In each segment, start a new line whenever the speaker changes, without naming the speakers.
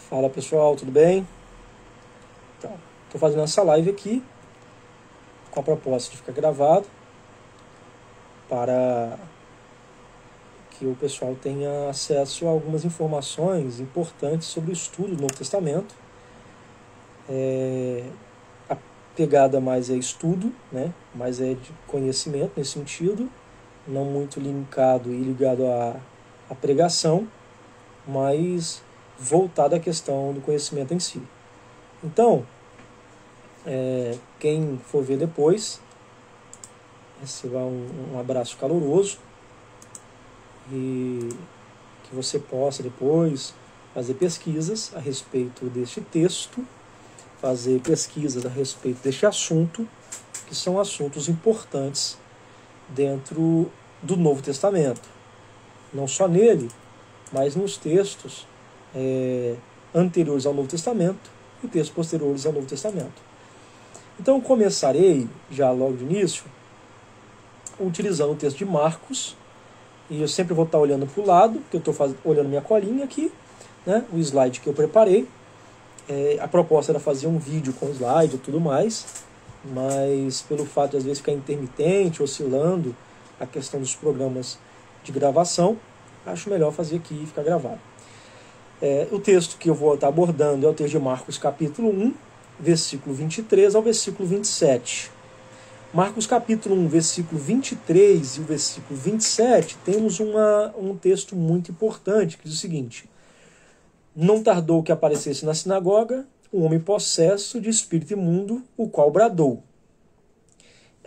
Fala pessoal, tudo bem? Então, estou fazendo essa live aqui com a proposta de ficar gravado para que o pessoal tenha acesso a algumas informações importantes sobre o estudo do Novo Testamento. A pegada mais é estudo, né? Mais é de conhecimento nesse sentido, não muito linkado e ligado à pregação, mas voltado à questão do conhecimento em si. Então, quem for ver depois, receba um abraço caloroso e que você possa depois fazer pesquisas a respeito deste texto, fazer pesquisas a respeito deste assunto, que são assuntos importantes dentro do Novo Testamento. Não só nele, mas nos textos anteriores ao Novo Testamento e textos posteriores ao Novo Testamento. Então começarei, já logo de início, utilizando o texto de Marcos, e eu sempre vou estar olhando para o lado, porque eu estou olhando minha colinha aqui, né, o slide que eu preparei. A proposta era fazer um vídeo com slide e tudo mais, mas pelo fato de às vezes ficar intermitente, oscilando a questão dos programas de gravação, acho melhor fazer aqui e ficar gravado. O texto que eu vou estar abordando é o texto de Marcos capítulo 1, versículo 23 ao versículo 27. Marcos capítulo 1, versículo 23 e o versículo 27, temos um texto muito importante, que diz o seguinte: Não tardou que aparecesse na sinagoga um homem possesso de espírito imundo, o qual bradou.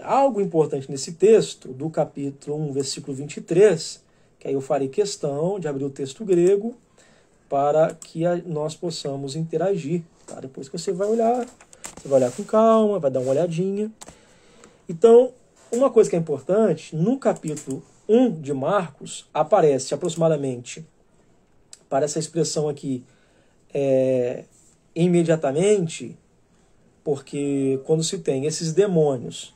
Algo importante nesse texto, do capítulo 1, versículo 23, que aí eu farei questão de abrir o texto grego para que nós possamos interagir. Tá? Depois que você vai olhar com calma, vai dar uma olhadinha. Então, uma coisa que é importante, no capítulo 1 de Marcos, aparece aproximadamente, para essa expressão aqui, imediatamente, porque quando se tem esses demônios,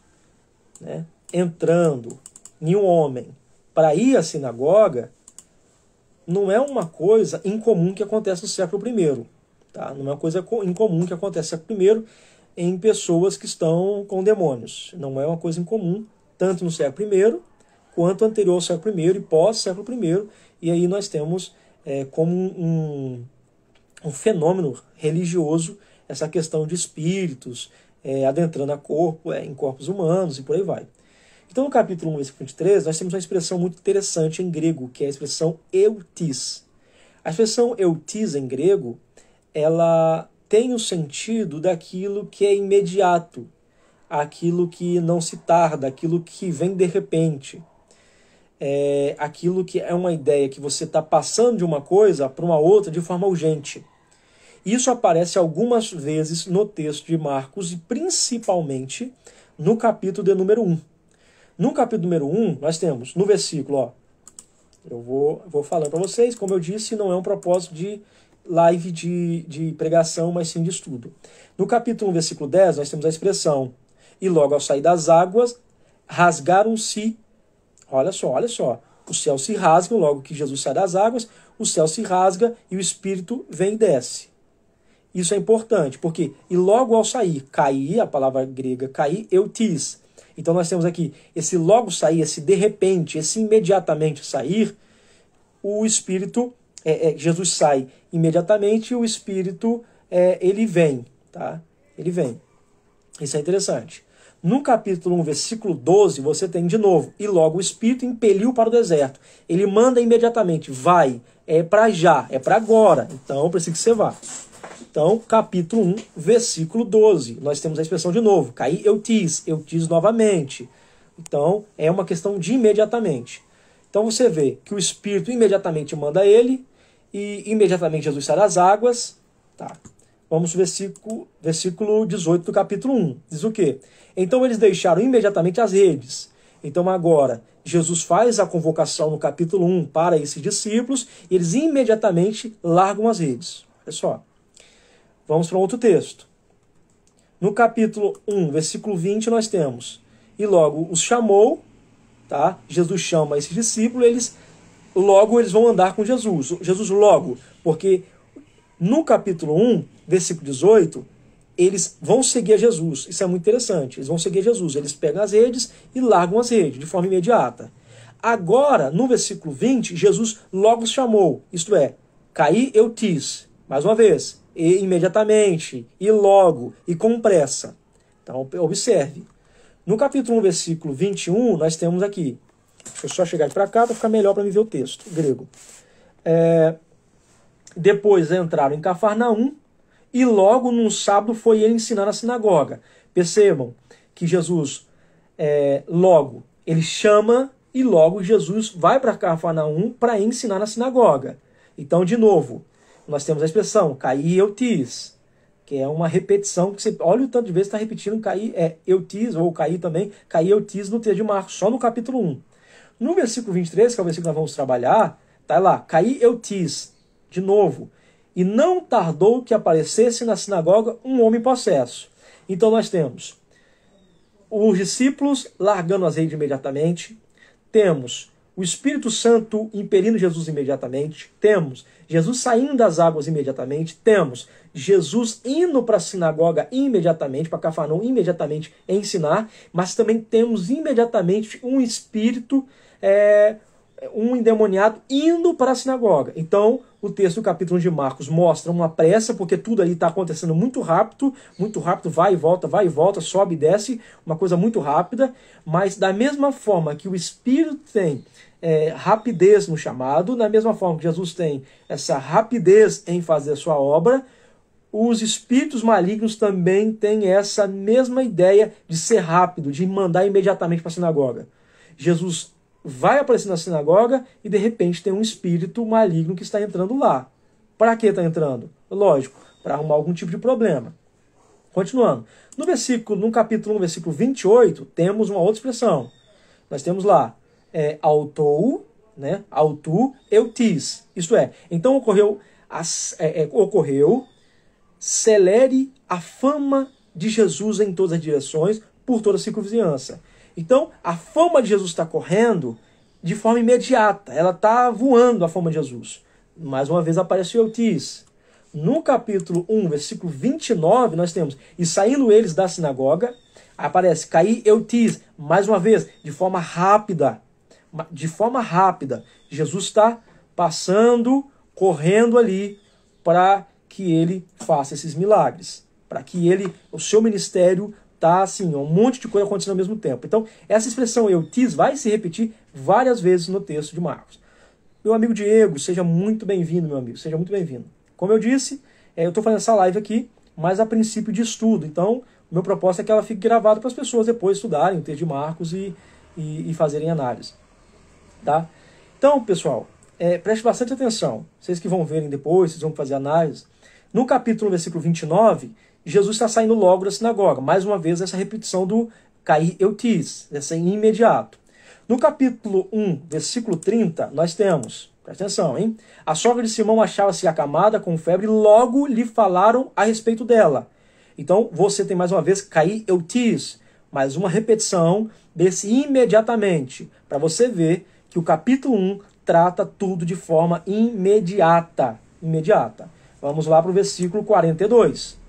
né, entrando em um homem para ir à sinagoga, não é uma coisa incomum que acontece no século I. Tá? Não é uma coisa incomum que acontece no século I em pessoas que estão com demônios. Não é uma coisa incomum, tanto no século I, quanto anterior ao século I e pós-século I. E aí nós temos como um fenômeno religioso essa questão de espíritos adentrando em corpos humanos e por aí vai. Então, no capítulo 1, versículo 23, nós temos uma expressão muito interessante em grego, que é a expressão eutis. A expressão eutis em grego, ela tem o sentido daquilo que é imediato, aquilo que não se tarda, aquilo que vem de repente. Aquilo que é uma ideia que você está passando de uma coisa para uma outra de forma urgente. Isso aparece algumas vezes no texto de Marcos e principalmente no capítulo de número 1. No capítulo número 1, nós temos, no versículo, eu vou falando para vocês, como eu disse, não é um propósito de live de pregação, mas sim de estudo. No capítulo 1, versículo 10, nós temos a expressão: E logo ao sair das águas, rasgaram-se. Olha só, o céu se rasga, logo que Jesus sai das águas, o céu se rasga e o Espírito vem e desce. Isso é importante, porque, e logo ao sair, cair, a palavra grega cair, eutis. Então nós temos aqui esse logo sair, esse de repente, esse imediatamente sair, o Espírito, Jesus sai imediatamente e o Espírito, ele vem, tá? Ele vem. Isso é interessante. No capítulo 1, versículo 12, você tem de novo, e logo o Espírito impeliu para o deserto. Ele manda imediatamente, vai, é para já, é para agora, então preciso que você vá. Então, capítulo 1, versículo 12, nós temos a expressão de novo, cair eutis novamente. Então, é uma questão de imediatamente. Então, você vê que o Espírito imediatamente manda ele, e imediatamente Jesus sai das águas. Tá. Vamos para o versículo 18 do capítulo 1. Diz o quê? Então, eles deixaram imediatamente as redes. Então, agora, Jesus faz a convocação no capítulo 1 para esses discípulos, e eles imediatamente largam as redes. Olha só. Vamos para um outro texto. No capítulo 1, versículo 20, nós temos: E logo os chamou, tá? Jesus chama esses discípulos, eles vão andar com Jesus. Jesus logo, porque No capítulo 1, versículo 18, eles vão seguir a Jesus. Isso é muito interessante. Eles vão seguir a Jesus. Eles pegam as redes e largam as redes de forma imediata. Agora, no versículo 20, Jesus logo os chamou. Isto é, caí eutis. Mais uma vez, e imediatamente, e logo, e com pressa. Então, observe. No capítulo 1, versículo 21, nós temos aqui. Deixa eu só chegar para cá para ficar melhor para me ver o texto grego. Depois entraram em Cafarnaum e logo num sábado foi ele ensinar na sinagoga. Percebam que Jesus, logo, ele chama e logo Jesus vai para Cafarnaum para ensinar na sinagoga. Então, de novo, nós temos a expressão caí eutis, que é uma repetição que você olha o tanto de vezes está repetindo caí eutis, ou caí também, caí eutis no texto de Marcos, só no capítulo 1. No versículo 23, que é o versículo que nós vamos trabalhar, está lá, caí eutis, de novo. E não tardou que aparecesse na sinagoga um homem possesso. Então nós temos os discípulos largando as redes imediatamente, temos o Espírito Santo impelindo Jesus imediatamente, temos Jesus saindo das águas imediatamente, temos Jesus indo para a sinagoga imediatamente, para Cafarnaum imediatamente ensinar, mas também temos imediatamente um espírito, um endemoniado indo para a sinagoga. Então, o texto do capítulo 1 de Marcos mostra uma pressa, porque tudo ali está acontecendo muito rápido, vai e volta, sobe e desce, uma coisa muito rápida, mas da mesma forma que o Espírito tem rapidez no chamado, da mesma forma que Jesus tem essa rapidez em fazer a sua obra, os espíritos malignos também têm essa mesma ideia de ser rápido, de mandar imediatamente para a sinagoga. Jesus vai aparecer na sinagoga e de repente tem um espírito maligno que está entrando lá. Para que está entrando? Lógico, para arrumar algum tipo de problema. Continuando. No capítulo 1, versículo 28, temos uma outra expressão. Nós temos lá, autou, né? Autu eutis. Isto é, então ocorreu celere a fama de Jesus em todas as direções, por toda a circunvizinhança. Então, a fama de Jesus está correndo de forma imediata. Ela está voando, a fama de Jesus. Mais uma vez aparece o eutis. No capítulo 1, versículo 29, nós temos, e saindo eles da sinagoga, aparece, caí eutis, mais uma vez, de forma rápida. De forma rápida. Jesus está passando, correndo ali, para que ele faça esses milagres. Para que o seu ministério tá assim, um monte de coisa acontecendo ao mesmo tempo. Então, essa expressão eutis vai se repetir várias vezes no texto de Marcos. Meu amigo Diego, seja muito bem-vindo, meu amigo. Seja muito bem-vindo. Como eu disse, eu estou fazendo essa live aqui, mas a princípio de estudo. Então, o meu propósito é que ela fique gravada para as pessoas depois estudarem o texto de Marcos e fazerem análise. Tá? Então, pessoal, preste bastante atenção. Vocês que vão verem depois, vocês vão fazer análise. No capítulo, versículo 29, Jesus está saindo logo da sinagoga. Mais uma vez, essa repetição do caí eutis, essa imediato. No capítulo 1, versículo 30, nós temos, presta atenção, hein? A sogra de Simão achava-se acamada com febre e logo lhe falaram a respeito dela. Então, você tem mais uma vez caí eutis, mais uma repetição desse imediatamente, para você ver que o capítulo 1 trata tudo de forma imediata. Vamos lá para o versículo 42.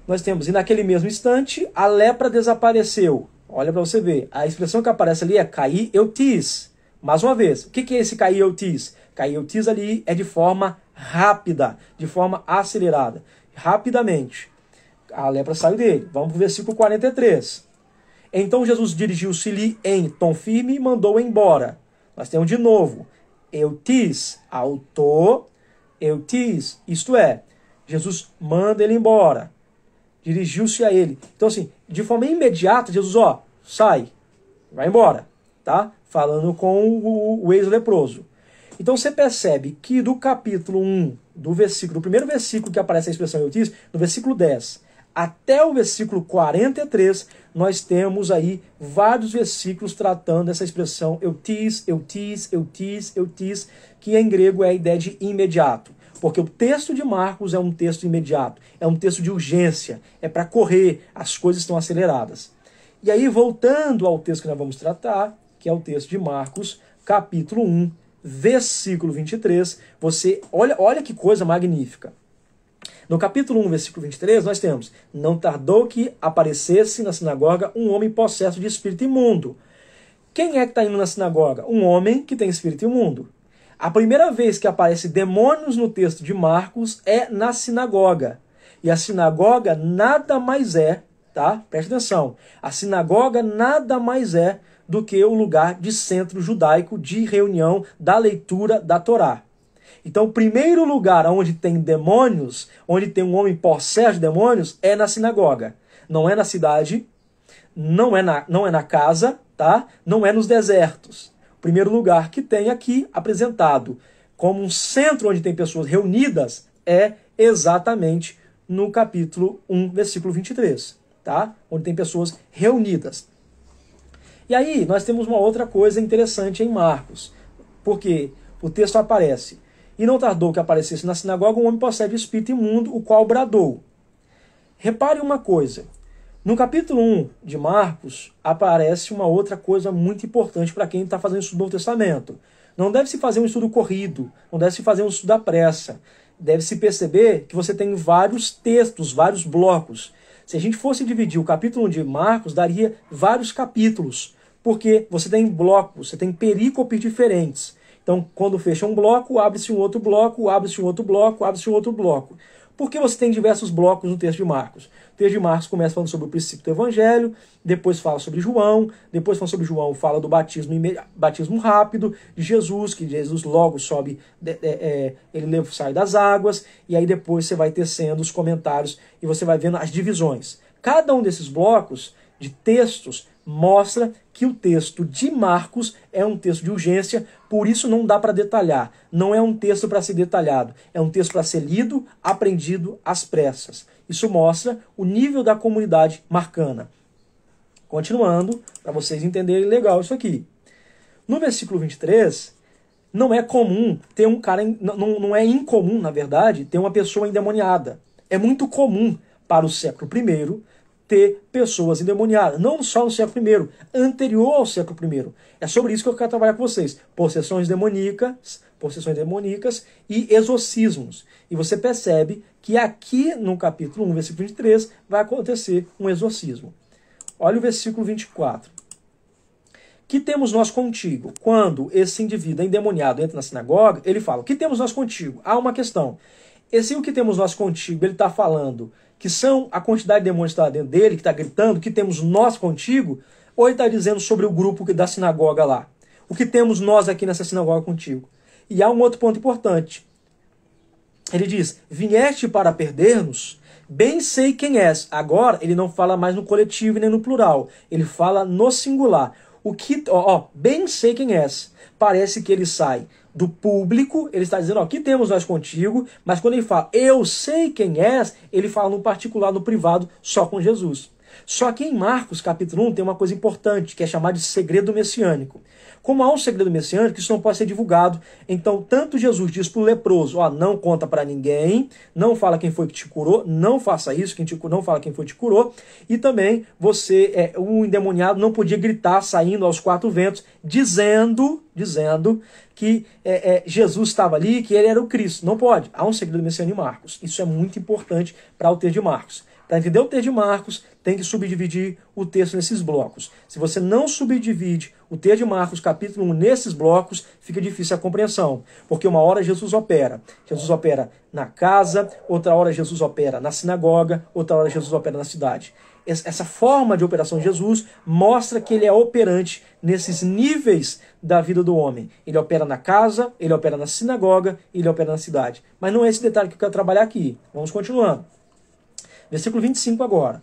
Nós temos, e naquele mesmo instante, a lepra desapareceu. Olha para você ver, a expressão que aparece ali é caí eutis. Mais uma vez, o que é esse caí eutis? Caí eutis ali é de forma rápida, de forma acelerada. Rapidamente, a lepra saiu dele. Vamos para o versículo 43. Então Jesus dirigiu-se-lhe em tom firme e mandou embora. Nós temos de novo, eutis, autor, eutis, isto é, Jesus manda ele embora. Dirigiu-se a ele. Então, assim, de forma imediata, Jesus, sai, vai embora, tá? Falando com o ex-leproso. Então, você percebe que do capítulo 1, do primeiro versículo que aparece a expressão eutis, no versículo 10, até o versículo 43, nós temos aí vários versículos tratando dessa expressão eutis, que em grego é a ideia de imediato. Porque o texto de Marcos é um texto imediato, é um texto de urgência, é para correr, as coisas estão aceleradas. E aí, voltando ao texto que nós vamos tratar, que é o texto de Marcos, capítulo 1, versículo 23, você olha que coisa magnífica. No capítulo 1, versículo 23, nós temos: não tardou que aparecesse na sinagoga um homem possesso de espírito imundo. Quem é que está indo na sinagoga? Um homem que tem espírito imundo. A primeira vez que aparece demônios no texto de Marcos é na sinagoga. E a sinagoga nada mais é, tá? Preste atenção. A sinagoga nada mais é do que o lugar de centro judaico de reunião da leitura da Torá. Então, o primeiro lugar onde tem demônios, onde tem um homem possesso de demônios, é na sinagoga. Não é na cidade, não é na casa, tá? Não é nos desertos. O primeiro lugar que tem aqui apresentado como um centro onde tem pessoas reunidas é exatamente no capítulo 1, versículo 23, tá? Onde tem pessoas reunidas. E aí nós temos uma outra coisa interessante em Marcos, porque o texto aparece: e não tardou que aparecesse na sinagoga um homem possesso de espírito imundo, o qual bradou. Repare uma coisa. No capítulo 1 de Marcos, aparece uma outra coisa muito importante para quem está fazendo estudo do Novo Testamento. Não deve-se fazer um estudo corrido, não deve-se fazer um estudo à pressa. Deve-se perceber que você tem vários textos, vários blocos. Se a gente fosse dividir o capítulo 1 de Marcos, daria vários capítulos, porque você tem blocos, você tem perícopes diferentes. Então, quando fecha um bloco, abre-se um outro bloco, abre-se um outro bloco, abre-se um outro bloco. Por que você tem diversos blocos no texto de Marcos? O texto de Marcos começa falando sobre o princípio do evangelho, depois fala sobre João, depois falando sobre João, fala do batismo rápido de Jesus, que Jesus logo sobe, ele sai das águas, e aí depois você vai tecendo os comentários e você vai vendo as divisões. Cada um desses blocos de textos mostra que o texto de Marcos é um texto de urgência, por isso não dá para detalhar. Não é um texto para ser detalhado, é um texto para ser lido, aprendido às pressas. Isso mostra o nível da comunidade marcana. Continuando, para vocês entenderem legal isso aqui. No versículo 23, não é comum ter um cara, não é incomum, na verdade, ter uma pessoa endemoniada. É muito comum para o século I ter pessoas endemoniadas, não só no século I, anterior ao século I. É sobre isso que eu quero trabalhar com vocês. Possessões demoníacas e exorcismos. E você percebe que aqui no capítulo 1, versículo 23, vai acontecer um exorcismo. Olha o versículo 24. Que temos nós contigo? Quando esse indivíduo endemoniado entra na sinagoga, ele fala: o que temos nós contigo? Há uma questão. Esse o que temos nós contigo, ele está falando que são a quantidade de demônios que está dentro dele, que está gritando, que temos nós contigo, ou ele está dizendo sobre o grupo da sinagoga lá? O que temos nós aqui nessa sinagoga contigo? E há um outro ponto importante. Ele diz: vieste para perder-nos? Bem sei quem és. Agora ele não fala mais no coletivo nem no plural. Ele fala no singular. Bem sei quem és. Parece que ele sai do público, ele está dizendo: que temos nós contigo, mas quando ele fala eu sei quem és, ele fala no particular, no privado, só com Jesus. Só que em Marcos, capítulo 1, tem uma coisa importante, que é chamada de segredo messiânico. Como há um segredo messiânico, isso não pode ser divulgado. Então, tanto Jesus diz para o leproso: não conta para ninguém, não fala quem foi que te curou, não faça isso, não fala quem foi que te curou. E também o endemoniado não podia gritar saindo aos quatro ventos, dizendo que Jesus estava ali, que ele era o Cristo. Não pode. Há um segredo messiânico em Marcos. Isso é muito importante para o texto de Marcos. Para entender o texto de Marcos, tem que subdividir o texto nesses blocos. Se você não subdivide o texto de Marcos, capítulo 1, nesses blocos, fica difícil a compreensão. Porque uma hora Jesus opera. Jesus opera na casa, outra hora Jesus opera na sinagoga, outra hora Jesus opera na cidade. Essa forma de operação de Jesus mostra que ele é operante nesses níveis da vida do homem. Ele opera na casa, ele opera na sinagoga, ele opera na cidade. Mas não é esse detalhe que eu quero trabalhar aqui. Vamos continuando. Versículo 25 agora.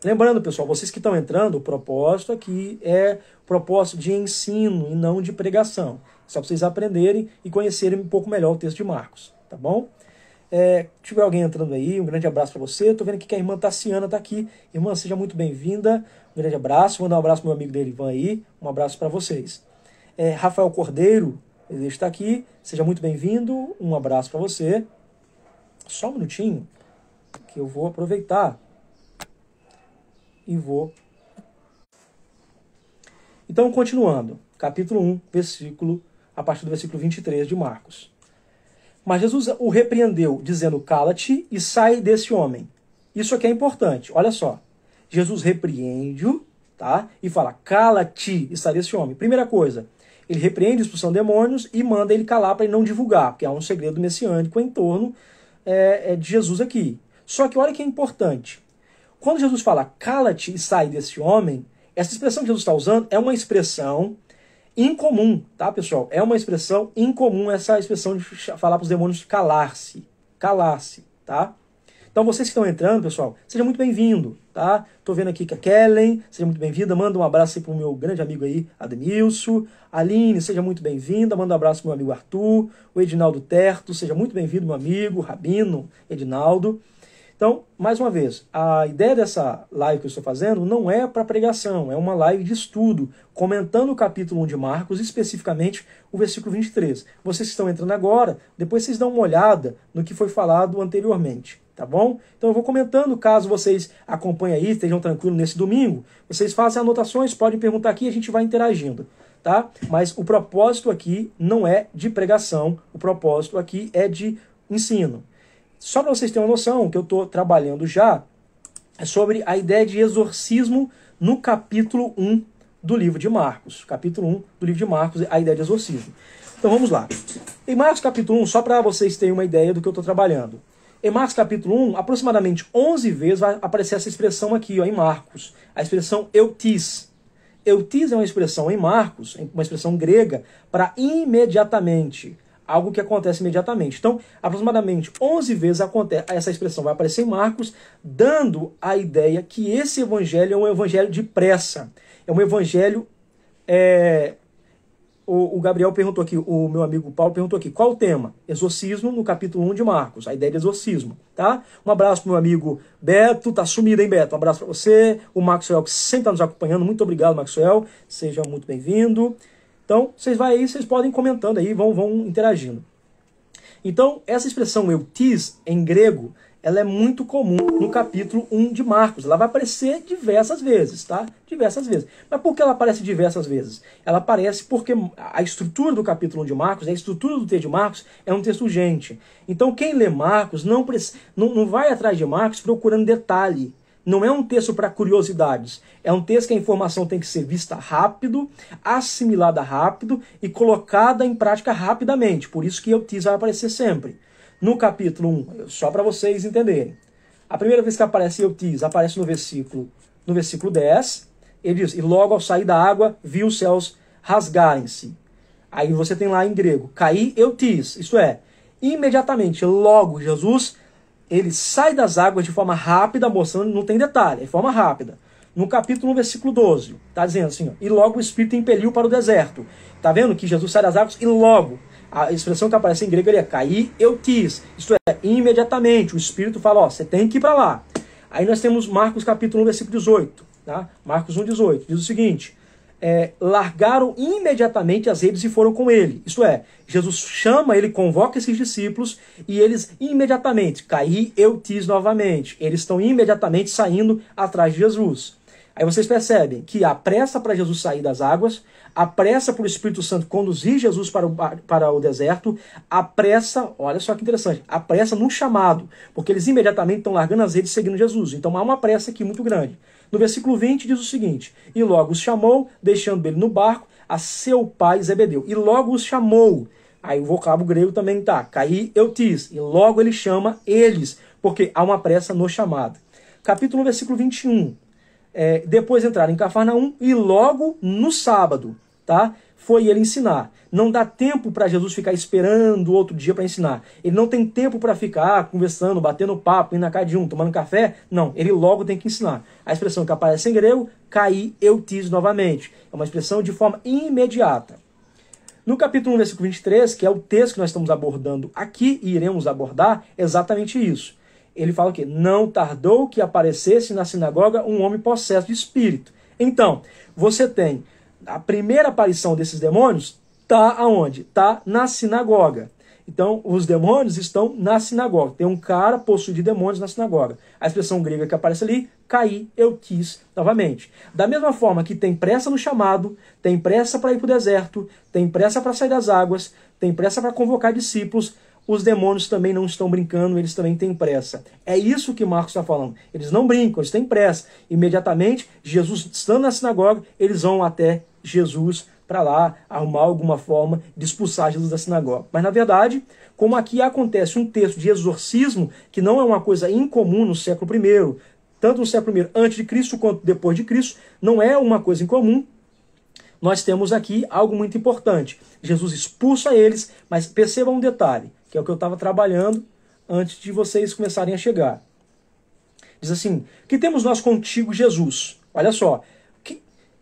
Lembrando, pessoal, vocês que estão entrando, o propósito aqui é propósito de ensino e não de pregação. Só para vocês aprenderem e conhecerem um pouco melhor o texto de Marcos, tá bom? Se tiver alguém entrando aí, um grande abraço para você. Estou vendo aqui que a irmã Tassiana está aqui. Irmã, seja muito bem-vinda. Um grande abraço. Vou mandar um abraço para o meu amigo Derivan aí. Um abraço para vocês. Rafael Cordeiro, ele está aqui. Seja muito bem-vindo. Um abraço para você. Só um minutinho, que eu vou aproveitar e vou... Então, continuando. Capítulo 1, a partir do versículo 23 de Marcos. Mas Jesus o repreendeu, dizendo, cala-te e sai desse homem. Isso aqui é importante, olha só. Jesus repreende-o, tá? E fala, cala-te e sai desse homem. Primeira coisa, ele repreende, expulsão de demônios e manda ele calar para ele não divulgar, porque há um segredo messiânico em torno de Jesus aqui. Só que olha que é importante. Quando Jesus fala, cala-te e sai desse homem, essa expressão que Jesus está usando é uma expressão incomum, tá, pessoal? É uma expressão incomum, essa expressão de falar para os demônios calar-se. Calar-se, tá? Então, vocês que estão entrando, pessoal, seja muito bem-vindo, tá? Tô vendo aqui que a Kellen, seja muito bem-vinda. Manda um abraço aí pro meu grande amigo aí, Ademilson. Aline, seja muito bem-vinda. Manda um abraço pro meu amigo Arthur. O Edinaldo Terto, seja muito bem-vindo, meu amigo. Rabino, Edinaldo. Então, mais uma vez, a ideia dessa live que eu estou fazendo não é para pregação, é uma live de estudo, comentando o capítulo 1 de Marcos, especificamente o versículo 23. Vocês que estão entrando agora, depois vocês dão uma olhada no que foi falado anteriormente, tá bom? Então eu vou comentando, caso vocês acompanhem aí, estejam tranquilos nesse domingo, vocês fazem anotações, podem perguntar aqui e a gente vai interagindo, tá? Mas o propósito aqui não é de pregação, o propósito aqui é de ensino. Só para vocês terem uma noção, o que eu estou trabalhando já é sobre a ideia de exorcismo no capítulo 1 do livro de Marcos. Capítulo 1 do livro de Marcos, a ideia de exorcismo. Então vamos lá. Em Marcos capítulo 1, só para vocês terem uma ideia do que eu estou trabalhando. Em Marcos capítulo 1, aproximadamente 11 vezes vai aparecer essa expressão aqui, ó, em Marcos. A expressão eutis. Eutis é uma expressão em Marcos, uma expressão grega, para imediatamente. Algo que acontece imediatamente. Então, aproximadamente 11 vezes essa expressão vai aparecer em Marcos, dando a ideia que esse evangelho é um evangelho de pressa. É um evangelho... O Gabriel perguntou aqui, o meu amigo Paulo perguntou aqui, qual o tema? Exorcismo no capítulo 1 de Marcos, a ideia de exorcismo, tá? Um abraço pro meu amigo Beto, tá sumido, hein, Beto? Um abraço para você. O Maxwell, que sempre está nos acompanhando, muito obrigado, Maxwell. Seja muito bem-vindo. Então, vocês vão aí, vocês podem ir comentando aí, vão interagindo. Então, essa expressão eutis, em grego, ela é muito comum no capítulo 1 de Marcos. Ela vai aparecer diversas vezes, tá? Diversas vezes. Mas por que ela aparece diversas vezes? Ela aparece porque a estrutura do capítulo 1 de Marcos, a estrutura do texto de Marcos, é um texto urgente. Então, quem lê Marcos não vai atrás de Marcos procurando detalhe. Não é um texto para curiosidades. É um texto que a informação tem que ser vista rápido, assimilada rápido e colocada em prática rapidamente. Por isso que eutis vai aparecer sempre. No capítulo 1, só para vocês entenderem. A primeira vez que aparece eutis, aparece no versículo 10. Ele diz, e logo ao sair da água, viu os céus rasgarem-se. Aí você tem lá em grego, caí eutis. Isto é, imediatamente, logo Jesus... ele sai das águas de forma rápida, mostrando, não tem detalhe, é de forma rápida. No capítulo 1, versículo 12, está dizendo assim, ó, e logo o Espírito impeliu para o deserto. Está vendo que Jesus sai das águas e logo, a expressão que aparece em grego é caí eutis, isto é, imediatamente, o Espírito fala, ó, você tem que ir para lá. Aí nós temos Marcos capítulo 1, versículo 18, tá? Marcos 1, 18, diz o seguinte, largaram imediatamente as redes e foram com ele. Isto é, Jesus chama, ele convoca esses discípulos e eles imediatamente, caí eutis novamente. Eles estão imediatamente saindo atrás de Jesus. Aí vocês percebem que a pressa para Jesus sair das águas, a pressa para o Espírito Santo conduzir Jesus para o deserto, a pressa, olha só que interessante, a pressa no chamado, porque eles imediatamente estão largando as redes e seguindo Jesus. Então há uma pressa aqui muito grande. No versículo 20 diz o seguinte, e logo os chamou, deixando ele no barco, a seu pai Zebedeu. E logo os chamou. Aí o vocábulo grego também tá, caí eutis. E logo ele chama eles, porque há uma pressa no chamado. Capítulo 1, versículo 21. Depois entraram em Cafarnaum e logo no sábado, tá? Foi ele ensinar. Não dá tempo para Jesus ficar esperando outro dia para ensinar. Ele não tem tempo para ficar conversando, batendo papo, indo na casa de um, tomando café. Não, ele logo tem que ensinar. A expressão que aparece em grego, caí eutis novamente. É uma expressão de forma imediata. No capítulo 1, versículo 23, que é o texto que nós estamos abordando aqui e iremos abordar, é exatamente isso. Ele fala que não tardou que aparecesse na sinagoga um homem possesso de espírito. Então, você tem a primeira aparição desses demônios, está aonde? Está na sinagoga. Então, os demônios estão na sinagoga. Tem um cara possuído de demônios na sinagoga. A expressão grega que aparece ali, caí eutis, novamente. Da mesma forma que tem pressa no chamado, tem pressa para ir para o deserto, tem pressa para sair das águas, tem pressa para convocar discípulos, os demônios também não estão brincando, eles também têm pressa. É isso que Marcos está falando. Eles não brincam, eles têm pressa. Imediatamente, Jesus estando na sinagoga, eles vão até Jesus para lá arrumar alguma forma de expulsar Jesus da sinagoga. Mas, na verdade, como aqui acontece um texto de exorcismo, que não é uma coisa incomum no século I, tanto no século I antes de Cristo quanto depois de Cristo, não é uma coisa incomum, nós temos aqui algo muito importante. Jesus expulsa eles, mas perceba um detalhe, que é o que eu estava trabalhando antes de vocês começarem a chegar. Diz assim, que temos nós contigo, Jesus? Olha só,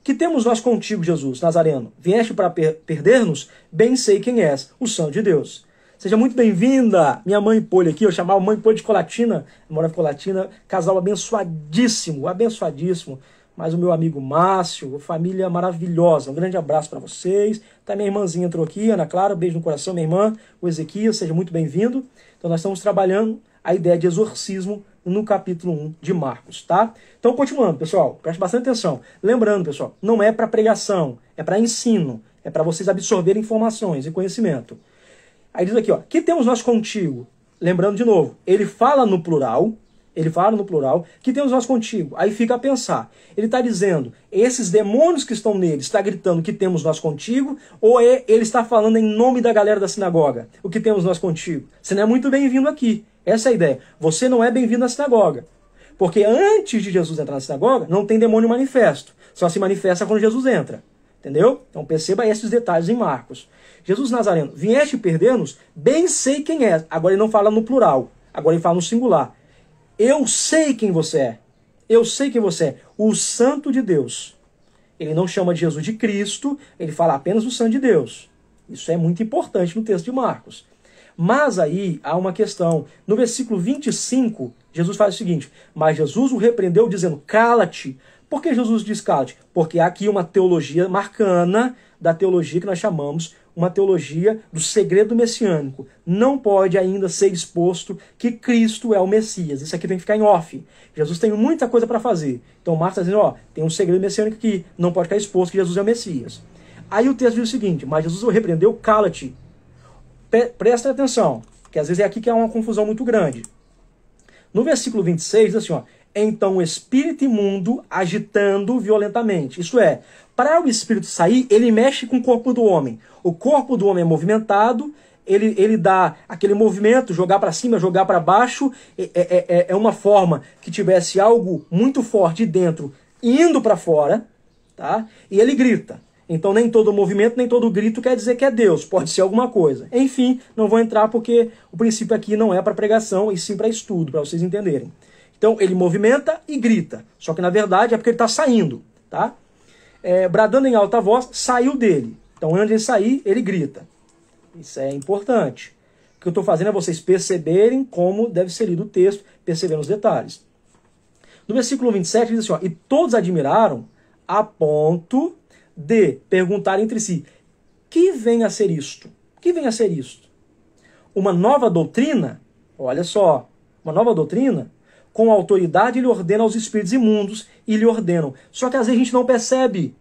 que temos nós contigo, Jesus, Nazareno? Vieste para perder-nos? Bem sei quem és, o Santo de Deus. Seja muito bem-vinda, minha mãe Polha aqui, eu chamava mãe Polha de Colatina, eu morava em Colatina, casal abençoadíssimo, abençoadíssimo. Mas o meu amigo Márcio, família maravilhosa, um grande abraço para vocês. Tá, minha irmãzinha entrou aqui, Ana Clara, beijo no coração, minha irmã, o Ezequiel, seja muito bem-vindo. Então nós estamos trabalhando a ideia de exorcismo no capítulo 1 de Marcos, tá? Então continuando, pessoal, preste bastante atenção. Lembrando, pessoal, não é para pregação, é para ensino, é para vocês absorverem informações e conhecimento. Aí diz aqui, ó, que temos nós contigo? Lembrando de novo, ele fala no plural, que temos nós contigo. Aí fica a pensar. Ele está dizendo, esses demônios que estão nele, está gritando que temos nós contigo, ou ele está falando em nome da galera da sinagoga, o que temos nós contigo? Você não é muito bem-vindo aqui. Essa é a ideia. Você não é bem-vindo na sinagoga. Porque antes de Jesus entrar na sinagoga, não tem demônio manifesto. Só se manifesta quando Jesus entra. Entendeu? Então perceba esses detalhes em Marcos. Jesus Nazareno, vieste perder-nos? Bem sei quem é. Agora ele não fala no plural. Agora ele fala no singular. Eu sei quem você é. Eu sei quem você é. O Santo de Deus. Ele não chama de Jesus de Cristo, ele fala apenas do Santo de Deus. Isso é muito importante no texto de Marcos. Mas aí há uma questão. No versículo 25, Jesus faz o seguinte, mas Jesus o repreendeu dizendo, cala-te. Por que Jesus diz cala-te? Porque há aqui uma teologia marcana da teologia que nós chamamos uma teologia do segredo messiânico. Não pode ainda ser exposto que Cristo é o Messias. Isso aqui tem que ficar em off. Jesus tem muita coisa para fazer. Então Marcos está dizendo, ó, tem um segredo messiânico que não pode ficar exposto que Jesus é o Messias. Aí o texto diz o seguinte, mas Jesus o repreendeu, cala-te. Presta atenção, que às vezes é aqui que há uma confusão muito grande. No versículo 26 diz assim, ó, então o espírito imundo agitando violentamente. Isto é, para o espírito sair, ele mexe com o corpo do homem. O corpo do homem é movimentado, ele dá aquele movimento, jogar para cima, jogar para baixo, é uma forma que tivesse algo muito forte dentro, indo para fora, tá? E ele grita. Então nem todo movimento, nem todo grito quer dizer que é Deus, pode ser alguma coisa. Enfim, não vou entrar porque o princípio aqui não é para pregação, e sim para estudo, para vocês entenderem. Então ele movimenta e grita, só que na verdade é porque ele está saindo, tá? Bradando em alta voz, saiu dele. Então antes de ele sair, ele grita. Isso é importante. O que eu estou fazendo é vocês perceberem como deve ser lido o texto, percebendo os detalhes. No versículo 27 diz assim, ó, e todos admiraram a ponto de perguntar entre si, que vem a ser isto? Que vem a ser isto? Uma nova doutrina? Olha só, uma nova doutrina? Com autoridade ele ordena aos espíritos imundos e lhe ordenam. Só que às vezes a gente não percebe.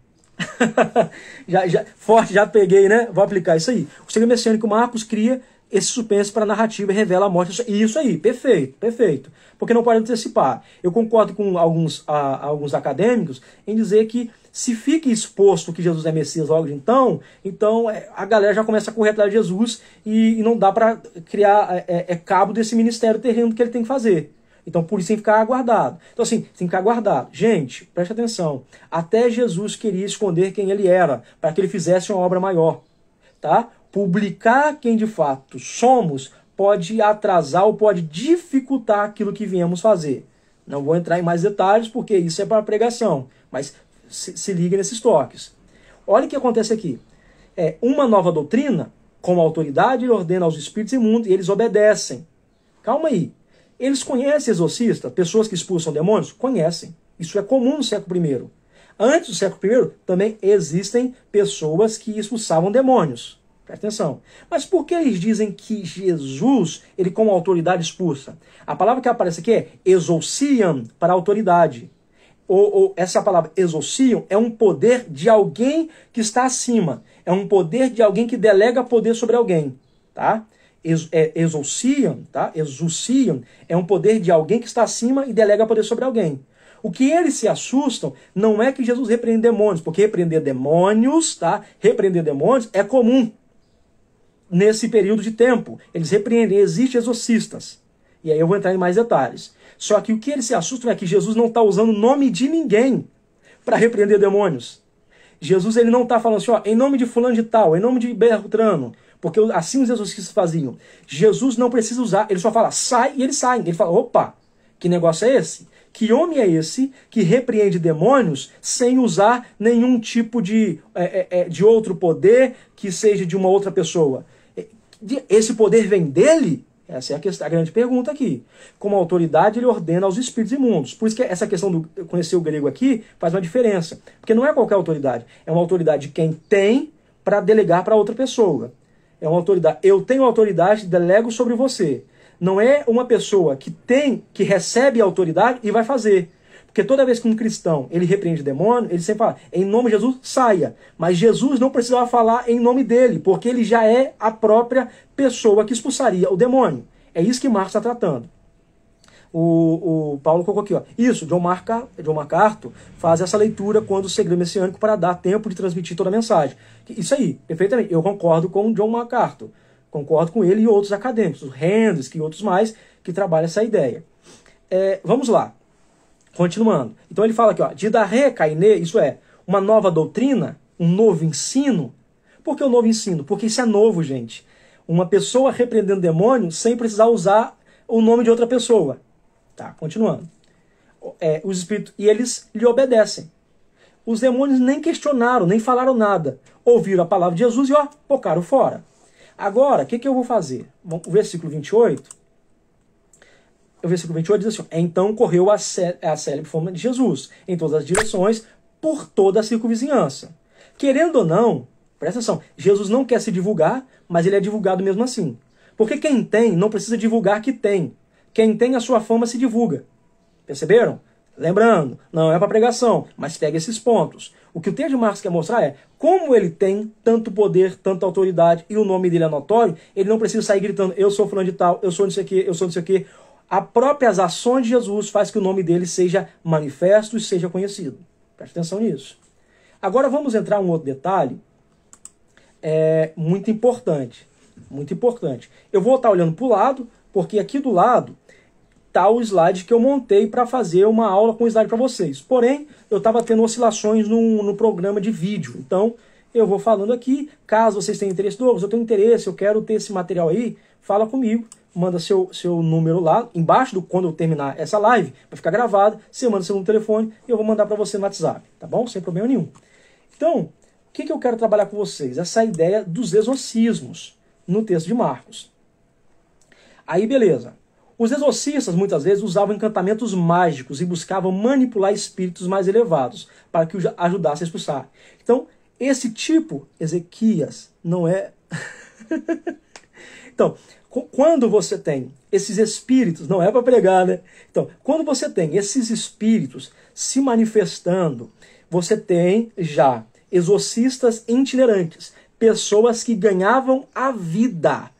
Forte, já peguei, né? Vou aplicar isso aí. O segredo messiânico Marcos cria esse suspense para a narrativa e revela a morte. Isso aí, perfeito, perfeito. Porque não pode antecipar. Eu concordo com alguns acadêmicos em dizer que se fica exposto que Jesus é Messias logo de então a galera já começa a correr atrás de Jesus e não dá para criar cabo desse ministério terreno que ele tem que fazer. Então, por isso tem que ficar guardado. Então, assim, tem que ficar guardado. Gente, preste atenção. Até Jesus queria esconder quem ele era, para que ele fizesse uma obra maior. Tá? Publicar quem de fato somos pode atrasar ou pode dificultar aquilo que viemos fazer. Não vou entrar em mais detalhes, porque isso é para pregação. Mas se liga nesses toques. Olha o que acontece aqui. Uma nova doutrina, com autoridade, ele ordena aos espíritos imundos e eles obedecem. Calma aí. Eles conhecem exorcistas, pessoas que expulsam demônios? Conhecem. Isso é comum no século I. Antes do século I, também existem pessoas que expulsavam demônios. Presta atenção. Mas por que eles dizem que Jesus, ele com autoridade expulsa? A palavra que aparece aqui é exorciam, para autoridade. Ou essa palavra exorciam é um poder de alguém que está acima. É um poder de alguém que delega poder sobre alguém. Tá? exousian, tá? Exousian é um poder de alguém que está acima e delega poder sobre alguém. O que eles se assustam não é que Jesus repreende demônios, porque repreender demônios, tá? Repreender demônios é comum nesse período de tempo. Eles repreendem, existem exorcistas. E aí eu vou entrar em mais detalhes. Só que o que eles se assustam é que Jesus não está usando o nome de ninguém para repreender demônios. Jesus ele não está falando assim, ó, em nome de fulano de tal, em nome de Beltrano, porque assim os exorcistas faziam. Jesus não precisa usar, ele só fala, sai, e eles saem. Ele fala, opa, que negócio é esse? Que homem é esse que repreende demônios sem usar nenhum tipo de outro poder que seja de uma outra pessoa? Esse poder vem dele? Essa é a grande pergunta aqui. Como autoridade, ele ordena aos espíritos imundos. Por isso que essa questão do conhecer o grego aqui faz uma diferença. Porque não é qualquer autoridade. É uma autoridade de quem tem para delegar para outra pessoa. É uma autoridade. Eu tenho autoridade, delego sobre você. Não é uma pessoa que recebe a autoridade e vai fazer. Porque toda vez que um cristão ele repreende demônio, ele sempre fala, em nome de Jesus, saia. Mas Jesus não precisava falar em nome dele, porque ele já é a própria pessoa que expulsaria o demônio. É isso que Marcos está tratando. O Paulo colocou aqui, ó. Isso, John MacArthur faz essa leitura quando o segredo messiânico para dar tempo de transmitir toda a mensagem. Isso aí, perfeitamente. Eu concordo com o John MacArthur. Concordo com ele e outros acadêmicos, os Hendricks e outros mais, que trabalham essa ideia. Vamos lá. Continuando. Então ele fala aqui, ó, Didache Kainé, isso é, uma nova doutrina, um novo ensino. Por que o novo ensino? Porque isso é novo, gente. Uma pessoa repreendendo demônio sem precisar usar o nome de outra pessoa. Tá, continuando. Os espíritos, e eles lhe obedecem. Os demônios nem questionaram, nem falaram nada. Ouviram a palavra de Jesus e, ó, bocaram fora. Agora, o que eu vou fazer? O versículo 28... O versículo 28 diz assim, então correu a célebre fama de Jesus em todas as direções, por toda a circunvizinhança. Querendo ou não, presta atenção, Jesus não quer se divulgar, mas ele é divulgado mesmo assim. Porque quem tem não precisa divulgar que tem. Quem tem a sua fama se divulga. Perceberam? Lembrando, não é para pregação, mas pega esses pontos. O que o texto de Marcos quer mostrar é como ele tem tanto poder, tanta autoridade e o nome dele é notório, ele não precisa sair gritando, eu sou fulano de tal, eu sou não sei o quê, eu sou não sei o quê. As próprias ações de Jesus faz que o nome dele seja manifesto e seja conhecido. Preste atenção nisso. Agora vamos entrar em um outro detalhe muito importante. Muito importante. Eu vou estar olhando para o lado, porque aqui do lado está o slide que eu montei para fazer uma aula com slide para vocês. Porém, eu estava tendo oscilações no programa de vídeo. Então, eu vou falando aqui. Caso vocês tenham interesse, Douglas, eu tenho interesse, eu quero ter esse material aí, fala comigo. Manda seu número lá, embaixo quando eu terminar essa live, vai ficar gravado, você manda seu número de telefone e eu vou mandar para você no WhatsApp, tá bom? Sem problema nenhum. Então, o que eu quero trabalhar com vocês? Essa ideia dos exorcismos no texto de Marcos. Aí, beleza. Os exorcistas, muitas vezes, usavam encantamentos mágicos e buscavam manipular espíritos mais elevados para que os ajudassem a expulsar. Então, esse tipo, Ezequias, não é... Então, quando você tem esses espíritos, não é para pregar, né? Então, quando você tem esses espíritos se manifestando, você tem já exorcistas itinerantes, pessoas que ganhavam a vida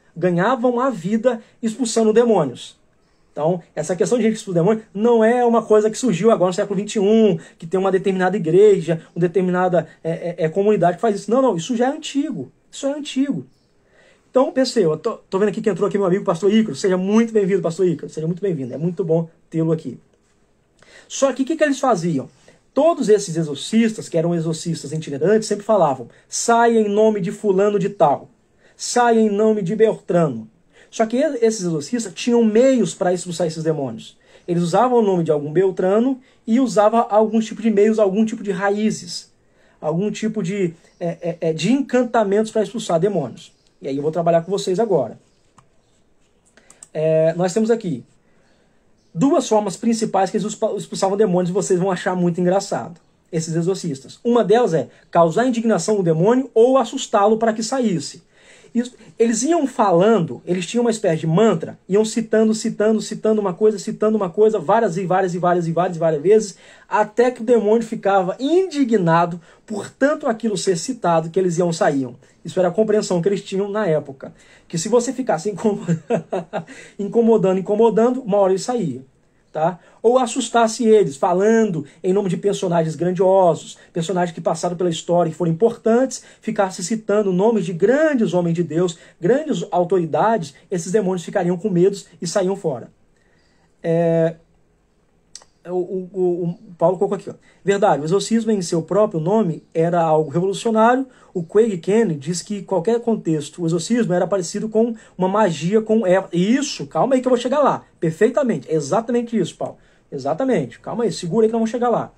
expulsando demônios. Então, essa questão de gente expulsar demônios não é uma coisa que surgiu agora no século XXI, que tem uma determinada igreja, uma determinada comunidade que faz isso. Não, isso já é antigo. Isso é antigo. Então, pessoal, eu tô vendo aqui que entrou aqui meu amigo pastor Ícaro. Seja muito bem-vindo, pastor Ícaro. Seja muito bem-vindo. É muito bom tê-lo aqui. Só que o que eles faziam? Todos esses exorcistas, que eram exorcistas itinerantes, sempre falavam, saia em nome de fulano de tal. Saia em nome de Beltrano. Só que esses exorcistas tinham meios para expulsar esses demônios. Eles usavam o nome de algum Beltrano e usavam algum tipo de meios, algum tipo de raízes. Algum tipo de encantamentos para expulsar demônios. E aí eu vou trabalhar com vocês agora. Nós temos aqui duas formas principais que eles expulsavam demônios e vocês vão achar muito engraçado, esses exorcistas. Uma delas é causar indignação no demônio ou assustá-lo para que saísse. Eles iam falando, eles tinham uma espécie de mantra, iam citando uma coisa, várias vezes, até que o demônio ficava indignado por tanto aquilo ser citado que eles saíam. Isso era a compreensão que eles tinham na época. Que se você ficasse incomodando, uma hora ele saía. Tá? Ou assustasse eles, falando em nome de personagens grandiosos, personagens que passaram pela história e foram importantes, ficasse citando nomes de grandes homens de Deus, grandes autoridades, esses demônios ficariam com medo e saíam fora. O Paulo colocou aqui, ó. Verdade, o exorcismo em seu próprio nome era algo revolucionário. O Craig Kennedy diz que em qualquer contexto o exorcismo era parecido com uma magia com erva. Isso, calma aí que eu vou chegar lá. Perfeitamente, é exatamente isso, Paulo. Exatamente, calma aí, segura aí que nós vamos chegar lá.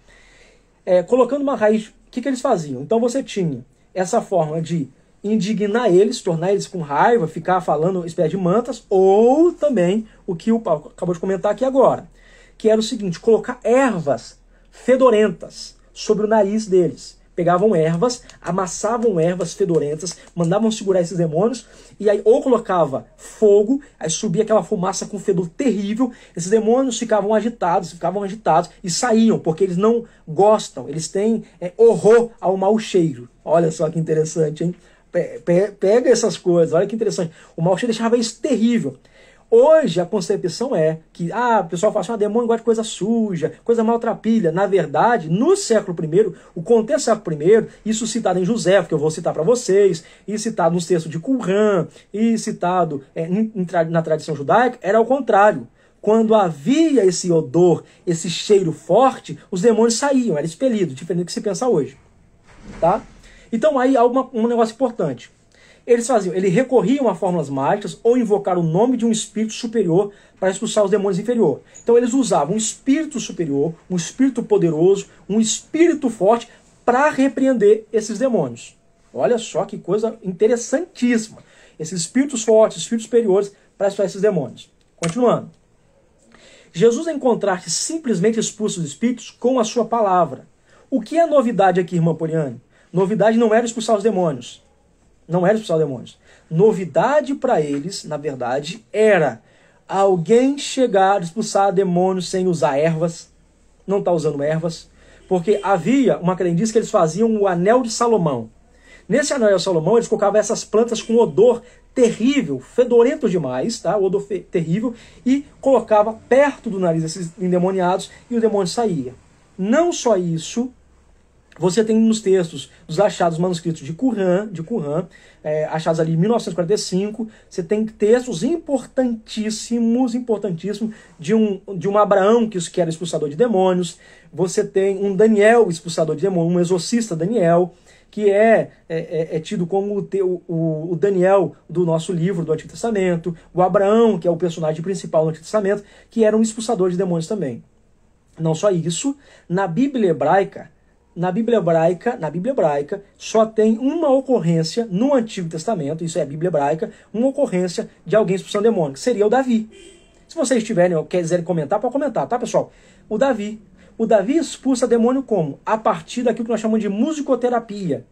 Colocando uma raiz, o que eles faziam? Então você tinha essa forma de indignar eles, tornar eles com raiva, ficar falando espécie de mantas, ou também o que o Paulo acabou de comentar aqui agora, que era o seguinte, colocar ervas fedorentas sobre o nariz deles. Pegavam ervas, amassavam ervas fedorentas, mandavam segurar esses demônios, e aí ou colocava fogo, aí subia aquela fumaça com fedor terrível, esses demônios ficavam agitados e saíam, porque eles não gostam, eles têm horror ao mau cheiro. Olha só que interessante, hein? Pega essas coisas, olha que interessante. O mau cheiro deixava isso terrível. Hoje a concepção é que o pessoal fala assim, demônio gosta de coisa suja, coisa maltrapilha. Na verdade, no século I, o contexto do século I, isso citado em José, que eu vou citar para vocês, e citado nos textos de Qumran, e citado na tradição judaica, era o contrário. Quando havia esse odor, esse cheiro forte, os demônios saíam, era expelido, diferente do que se pensa hoje. Tá? Então aí há um negócio importante. Eles recorriam a fórmulas mágicas ou invocaram o nome de um espírito superior para expulsar os demônios inferiores. Então eles usavam um espírito superior, um espírito poderoso, um espírito forte para repreender esses demônios. Olha só que coisa interessantíssima. Esses espíritos fortes, espíritos superiores para expulsar esses demônios. Continuando. Jesus encontraste simplesmente expulsa os espíritos com a sua palavra. O que é novidade aqui, irmã Poliane? Novidade não era expulsar os demônios. Não era expulsar demônios. Novidade para eles, na verdade, era alguém chegar a expulsar demônios sem usar ervas. Não está usando ervas. Porque havia uma crendice que eles faziam o anel de Salomão. Nesse anel de Salomão, eles colocavam essas plantas com odor terrível, fedorento demais, tá? O odor terrível, e colocava perto do nariz desses endemoniados e o demônio saía. Não só isso. Você tem nos textos dos achados manuscritos de Qumran, achados ali em 1945, você tem textos importantíssimos de um Abraão que era expulsador de demônios, você tem um Daniel expulsador de demônios, um exorcista Daniel, que é tido como o Daniel do nosso livro do Antigo Testamento, o Abraão, que é o personagem principal do Antigo Testamento, que era um expulsador de demônios também. Não só isso, na Bíblia hebraica, só tem uma ocorrência no Antigo Testamento, isso é a Bíblia hebraica, uma ocorrência de alguém expulsando demônio, que seria o Davi. Se vocês tiverem ou quiserem comentar, pode comentar, tá, pessoal? O Davi expulsa demônio como? A partir daquilo que nós chamamos de musicoterapia,